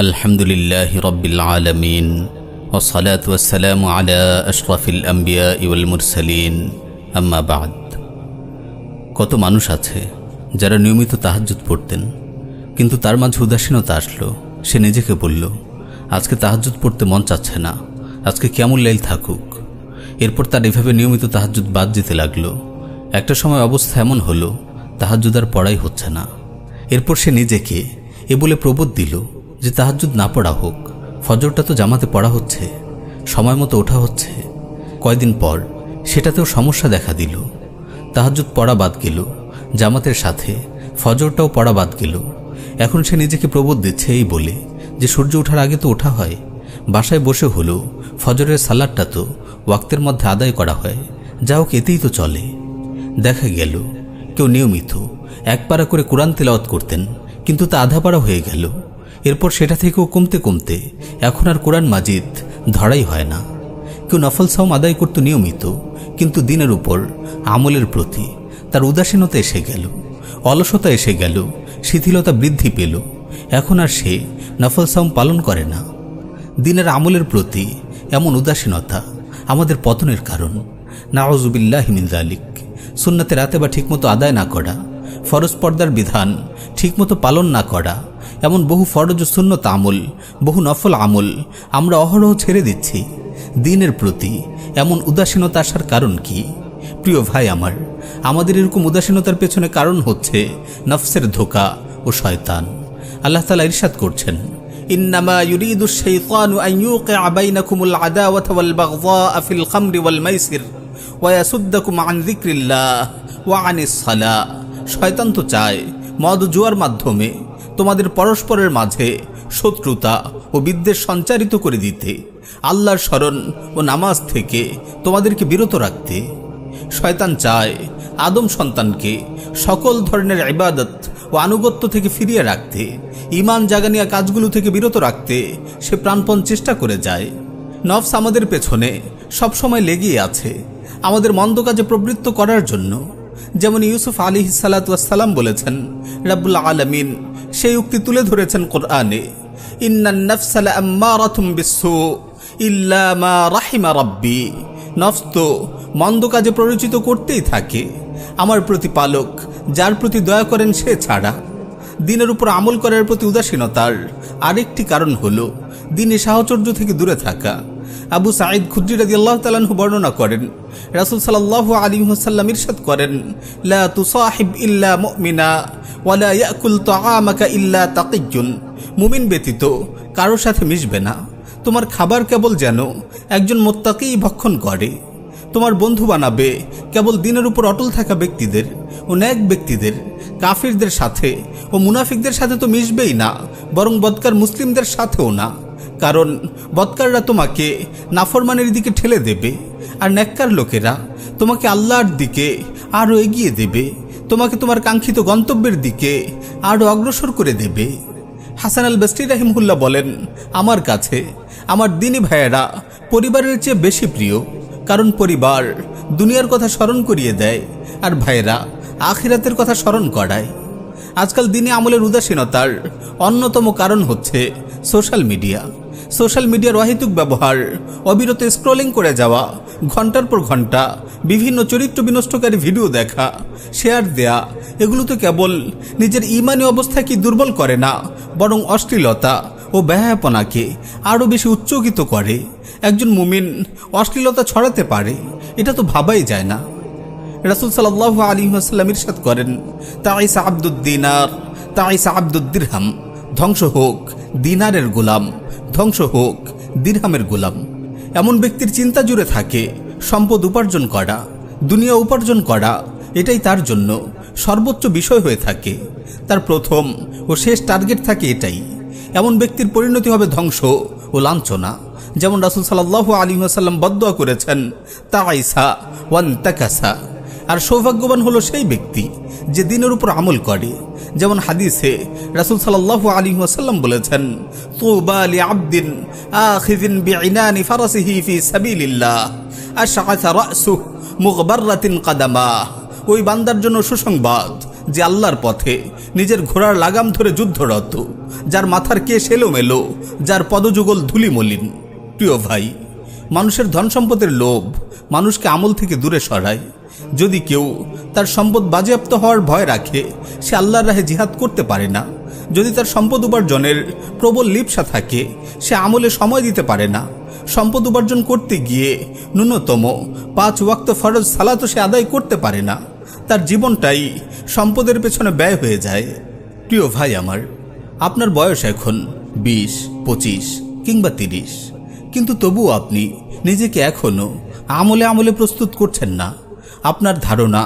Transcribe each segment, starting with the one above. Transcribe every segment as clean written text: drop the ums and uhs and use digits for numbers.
আলহামদুলিল্লাহি রাব্বিল আলামিন ওয়াসসালাতু ওয়াসসালামু আলা আশরাফিল আম্বিয়া ওয়াল মুরসালিন আম্মা বা'দ। কত মানুষ আছে যারা নিয়মিত তাহাজ্জুদ পড়তেন, কিন্তু তার মাঝে উদাসীনতা আসলো। সে নিজেকে বলল, আজকে তাহাজ্জুদ পড়তে মন চাচ্ছে না, আজকে কিয়ামুল লাইল থাকুক। এরপর তার এভাবে নিয়মিত তাহাজ্জুদ বাদ যেতে লাগলো। একটা সময় অবস্থা এমন হলো, তাহাজ্জুদ আর পড়াই হচ্ছে না। এরপর সে নিজেকে এ বলে প্রবোধ দিল যে তাহাজ্জুদ না পড়া হোক, ফজরটা তো জামাতে পড়া হচ্ছে, সময় মতো ওঠা হচ্ছে। কয়দিন পর সেটাতেও সমস্যা দেখা দিল। তাহাজ্জুদ পড়া বাদ গেল, জামাতের সাথে ফজরটাও পড়া বাদ গেল। এখন সে নিজেকে প্রবোধ দিচ্ছে এই বলে যে সূর্য ওঠার আগে তো ওঠা হয়, বাসায় বসে হলো ফজরের সালাদটা তো ওয়াক্তের মধ্যে আদায় করা হয়, যা হোক এতেই তো চলে। দেখা গেল কেউ নিয়মিত এক পারা করে কোরআন তেলাওয়াত করতেন, কিন্তু তা আধা পারা হয়ে গেল। এরপর সেটা থেকেও কমতে কমতে এখন আর কোরআন মাজিদ ধরাই হয় না। কেউ নফল সাওম আদায় করত নিয়মিত, কিন্তু দিনের উপর আমলের প্রতি তার উদাসীনতা এসে গেল, অলসতা এসে গেল, শিথিলতা বৃদ্ধি পেল। এখন আর সে নফল সাওম পালন করে না। দিনের আমলের প্রতি এমন উদাসীনতা আমাদের পতনের কারণ। নাউযুবিল্লাহি মিন যালিক। সুন্নাতে রাতে বা ঠিকমতো আদায় না করা, ফরজ পর্দার বিধান ঠিকমতো পালন না করা, এমন বহু ফরজ ও সুন্নত আমল, বহু নফল আমল আমরা অহরহ ছেড়ে দিচ্ছি। দিনের প্রতি এমন উদাসীনতা আসার কারণ কি? প্রিয় ভাই আমার, আমাদের এরকম উদাসীনতার পেছনে কারণ হচ্ছে নফসের ধোঁকা ও শয়তান। আল্লাহ তাআলা ইরশাদ করছেন, ইন্নামা ইউরিদুশ শাইতানু আন ইউকিআ বাইনাকুমুল আদাওয়াতা ওয়াল বাগযাআ ফিল খামরি ওয়াল মাইসির ওয়া ইয়াসুদ্দাকুম আন যিকরিল্লাহ ওয়া আনিস সালাহ। শয়তান তো চায় মদ ও জুয়ার মাধ্যমে তোমাদের পরস্পরের মাঝে শত্রুতা ও বিদ্বেষ সঞ্চারিত করে দিতে, আল্লাহর স্মরণ ও নামাজ থেকে তোমাদেরকে বিরত রাখতে। শয়তান চায় আদম সন্তানকে সকল ধরনের ইবাদত ও আনুগত্য থেকে ফিরিয়ে রাখতে, ঈমান জাগানিয়া কাজগুলো থেকে বিরত রাখতে সে প্রাণপণ চেষ্টা করে যায়। নফস আমাদের পেছনে সবসময় লেগেই আছে আমাদের মন্দ কাজে প্রবৃত্ত করার জন্য। যেমন ইউসুফ আলাইহিস সালাতু ওয়াস সালাম বলেছেন, রাব্বুল আলামিন সেই উক্তি তুলে ধরেছেন কোরআনে, ইন্নান নাফসা লাআম্মারাতুম বিসসু ইল্লা মা রাহিমা রাব্বি। নফস তো মন্দ কাজে প্ররোচিত করতেই থাকে, আমার প্রতিপালক যার প্রতি দয়া করেন সে ছাড়া। দিনের উপর আমল করার প্রতি উদাসীনতার আরেকটি কারণ হলো দিনে সাহচর্য থেকে দূরে থাকা। আবু সাঈদ খুদরি রাদিয়াল্লাহু তাআলা আনহু বর্ণনা করেন, রাসূল সাল্লাল্লাহু আলাইহি ওয়াসাল্লাম ইরশাদ করেন, লা তুসাহিব ইল্লা মুমিনা ওয়া লা ইয়াকুল তাআমাকা ইল্লা তাকিয়্যুন। মুমিন ব্যতীত কারোর সাথে মিশবে না, তোমার খাবার কেবল যেন একজন মুত্তাকী ভক্ষণ করে। তোমার বন্ধু বানাবে কেবল দিনের উপর অটল থাকা ব্যক্তিদের ও নেক ব্যক্তিদের। কাফিরদের সাথে ও মুনাফিকদের সাথে তো মিশবেই না, বরং বদকার মুসলিমদের সাথেও না, কারণ বদকাররা তোমাকে নাফরমানের দিকে ঠেলে দেবে, আর নেককার লোকেরা তোমাকে আল্লাহর দিকে আরও এগিয়ে দেবে, তোমাকে তোমার কাঙ্ক্ষিত গন্তব্যের দিকে আরও অগ্রসর করে দেবে। হাসান আল বসরি রাহিমাহুল্লাহ বলেন, আমার কাছে আমার দিনী ভাইয়েরা পরিবারের চেয়ে বেশি প্রিয়, কারণ পরিবার দুনিয়ার কথা স্মরণ করিয়ে দেয়, আর ভাইয়েরা আখিরাতের কথা স্মরণ করায়। আজকাল দিনে আমলের উদাসীনতার অন্যতম কারণ হচ্ছে সোশ্যাল মিডিয়া। সোশ্যাল মিডিয়ার অহেতুক ব্যবহার, অবিরত স্ক্রলিং করে যাওয়া, ঘন্টার পর ঘন্টা বিভিন্ন চরিত্র বিনষ্টকারী ভিডিও দেখা, শেয়ার দেয়া, এগুলো তো কেবল নিজের ঈমানি অবস্থাকে দুর্বল করে না, বরং অশ্লীলতা ও বেহায়াপনাকে আরও বেশি উচ্চকিত করে। একজন মুমিন অশ্লীলতা ছড়াতে পারে, এটা তো ভাবাই যায় না। রাসূল সাল্লাল্লাহু আলাইহি ওয়াসাল্লাম ইরশাদ করেন, তাইসা আব্দুদ দিনার তাইসা আব্দুদ দিরহাম। ধ্বংস হোক দিনারের গোলাম, ধ্বংস হোক দিরহামের গোলাম। এমন ব্যক্তির চিন্তা জুড়ে থাকে সম্পদ উপার্জন করা, দুনিয়া উপার্জন করা, এটাই তার জন্য সর্বোচ্চ বিষয় হয়ে থাকে। তার প্রথম ও শেষ টার্গেট থাকে এটাই। এমন ব্যক্তির পরিণতি হবে ধ্বংস ও লাঞ্ছনা। যেমন রাসূল সাল্লাল্লাহু আলাইহি ওয়াসাল্লাম বদদুয়া করেছেন, তাইসা ওয়ান্তাকাসা। আর সৌভাগ্যবান হলো সেই ব্যক্তি যে দিনের উপর আমল করে। যেমন হাদিসে রাসূল সাল্লাল্লাহু আলাইহি ওয়াসাল্লাম বলেছেন, তুবা লিআবদিন আখিযিন বিইনানি ফারাসিহি ফি সাবিলিল্লাহ আশআথা রাসুহু মুগবাররাতিন কাদামা। ওই বান্দার জন্য সুসংবাদ যে আল্লাহর পথে নিজের ঘোড়ার লাগাম ধরে যুদ্ধরত, যার মাথার কেশ এলোমেলো, যার পদযুগল ধুলিমলিন। প্রিয় ভাই, মানুষের ধন সম্পদের লোভ মানুষকে আমল থেকে দূরে সরায়। যদি কেউ তার সম্পদ বাজেয়াপ্ত হওয়ার ভয় রাখে, সে আল্লাহর রাহে জিহাদ করতে পারে না। যদি তার সম্পদ উপার্জনের প্রবল লিপ্সা থাকে, সে আমলে সময় দিতে পারে না। সম্পদ উপার্জন করতে গিয়ে ন্যূনতম 5 ওয়াক্ত ফরজ সালাতও সে আদায় করতে পারে না। তার জীবনটাই সম্পদের পেছনে ব্যয় হয়ে যায়। প্রিয় ভাই আমার, আপনার বয়স এখন 20, 25 কিংবা 30, কিন্তু তবুও আপনি নিজেকে এখনও আমলে আমলে প্রস্তুত করছেন না। আপনার ধারণা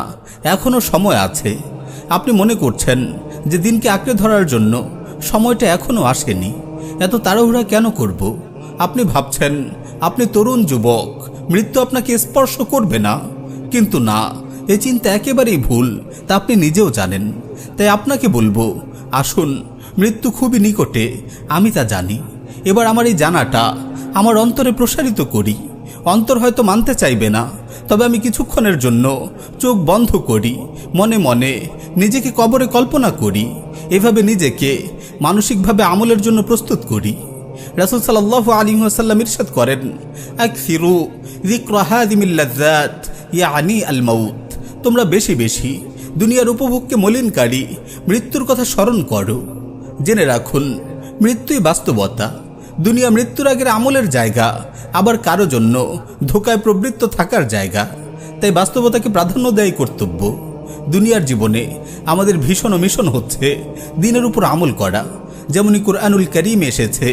এখনও সময় আছে। আপনি মনে করছেন যে দিনকে আঁকড়ে ধরার জন্য সময়টা এখনও আসেনি। এত তাড়াহুড়া কেন করব? আপনি ভাবছেন আপনি তরুণ যুবক, মৃত্যু আপনাকে স্পর্শ করবে না। কিন্তু না, এ চিন্তা একেবারেই ভুল, তা আপনি নিজেও জানেন। তাই আপনাকে বলবো, আসুন, মৃত্যু খুবই নিকটে, আমি তা জানি। এবার আমার এই জানাটা আমার অন্তরে প্রসারিত করি। অন্তর হয়তো মানতে চাইবে না, তবে আমি কিছুক্ষণের জন্য চোখ বন্ধ করি, মনে মনে নিজেকে কবরে কল্পনা করি। এভাবে নিজেকে মানসিকভাবে আমলের জন্য প্রস্তুত করি। রাসূল সাল্লাল্লাহু আলাইহি ওয়াসাল্লাম ইরশাদ করেন, আকসিরু যিকরা হাযিমিল লাযযাত ইয়ানি আল মাউত। তোমরা বেশি বেশি দুনিয়ার উপভোগকে মলিনকারী মৃত্যুর কথা স্মরণ করো। জেনে রাখুন, মৃত্যুই বাস্তবতা। দুনিয়া মৃত্যুর আগের আমলের জায়গা, আবার কারো জন্য ধোকায় প্রবৃত্ত থাকার জায়গা। তাই বাস্তবতাকে প্রাধান্য দেয় কর্তব্য। দুনিয়ার জীবনে আমাদের ভীষণ মিশন হচ্ছে দিনের উপর আমল করা। যেমনি কুরআনুল কারীমে এসেছে,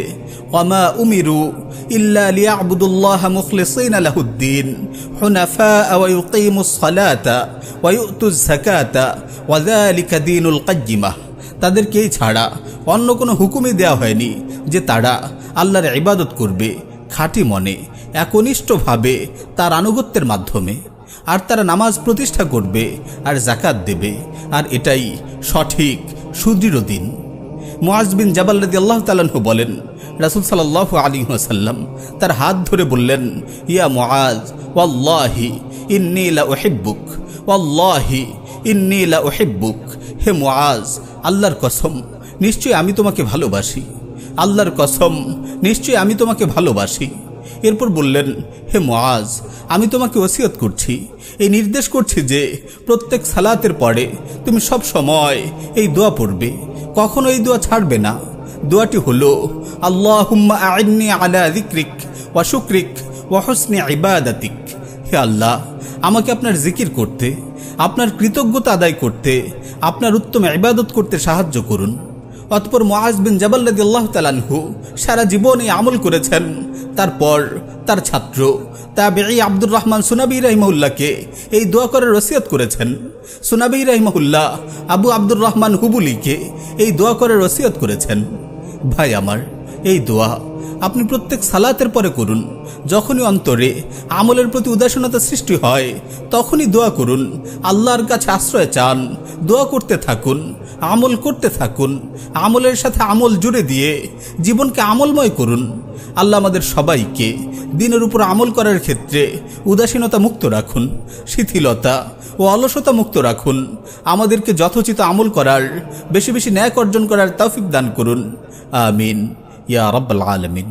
ওয়ামা উমিরু ইল্লা লিয়াবুদুল্লাহা মুখলিসিনা লাহুদ্দিন হুনাফা ওয়া ইউকিমুস সালাতা ওয়া ইউতুজ যাকাতা ওয়া যালিকা দীনুল কাইয়্যিমাহ। তাদেরকে এই ছাড়া অন্য কোনো হুকুমই দেওয়া হয়নি যে তারা আল্লাহর ইবাদত করবে খাঁটি মনে, একনিষ্ঠভাবে, তার আনুগত্যের মাধ্যমে। আর তারা নামাজ প্রতিষ্ঠা করবে আর যাকাত দেবে, আর এটাই সঠিক সুদৃঢ় দিন। মুআজ বিন জাবাল রাদিয়াল্লাহু তাআলা আনহু বলেন, রাসূল সাল্লাল্লাহু আলাইহি ওয়াসাল্লাম তার হাত ধরে বললেন, ইয়া মুআজ, ওয়াল্লাহি ইন্নী লা উহিব্বুক, ওয়াল্লাহি ইন্নী লা উহিব্বুক। হে মুআজ, আল্লাহর কসম, নিশ্চয়ই আমি তোমাকে ভালোবাসি। আল্লাহর কসম, নিশ্চয়ই আমি তোমাকে ভালোবাসি। এরপর বললেন, হে মুআজ, আমি তোমাকে ওসিয়ত করছি, এই নির্দেশ করছি যে প্রত্যেক সালাতের পরে তুমি সব সময় এই দোয়া পড়বে, কখনো এই দোয়া ছাড়বে না। দোয়াটি হলো, আল্লাহুম্মা আইন্নি আলা যিকরিক ওয়া শুকরিক ওয়া হুসনি ইবাদাতিক। হে আল্লাহ, আমাকে আপনার জিকির করতে, আপনার কৃতজ্ঞতা আদায় করতে, আপনার উত্তম ইবাদত করতে সাহায্য করুন। অতঃপর মুআজ বিন জাবাল রাদিয়াল্লাহু তাআলা আনহু সারা জীবন এই আমল করেছেন। তারপর তার ছাত্র তাবেঈ আব্দুর রহমান সুনাবি রাহিমাহুল্লাহকে এই দোয়া করার ওসিয়ত করেছেন। সুনাবি রাহিমাহুল্লাহ আবু আব্দুর রহমান হুবুলিকে এই দোয়া করার ওসিয়ত করেছেন। ভাই আমার, এই দোয়া আপনি প্রত্যেক সালাতের পরে করুন। যখনই অন্তরে আমলের প্রতি উদাসীনতা সৃষ্টি হয়, তখনই দোয়া করুন, আল্লাহর কাছে আশ্রয় চান, দোয়া করতে থাকুন, আমল করতে থাকুন। আমলের সাথে আমল জুড়ে দিয়ে জীবনকে আমলময় করুন। আল্লাহ আমাদের সবাইকে দিনের উপর আমল করার ক্ষেত্রে উদাসীনতা মুক্ত রাখুন, শিথিলতা ও অলসতা মুক্ত রাখুন। আমাদেরকে যথোচিত আমল করার, বেশি বেশি ন্যায় অর্জন করার তৌফিক দান করুন। আমিন ইয়া রাব্বাল আলামিন।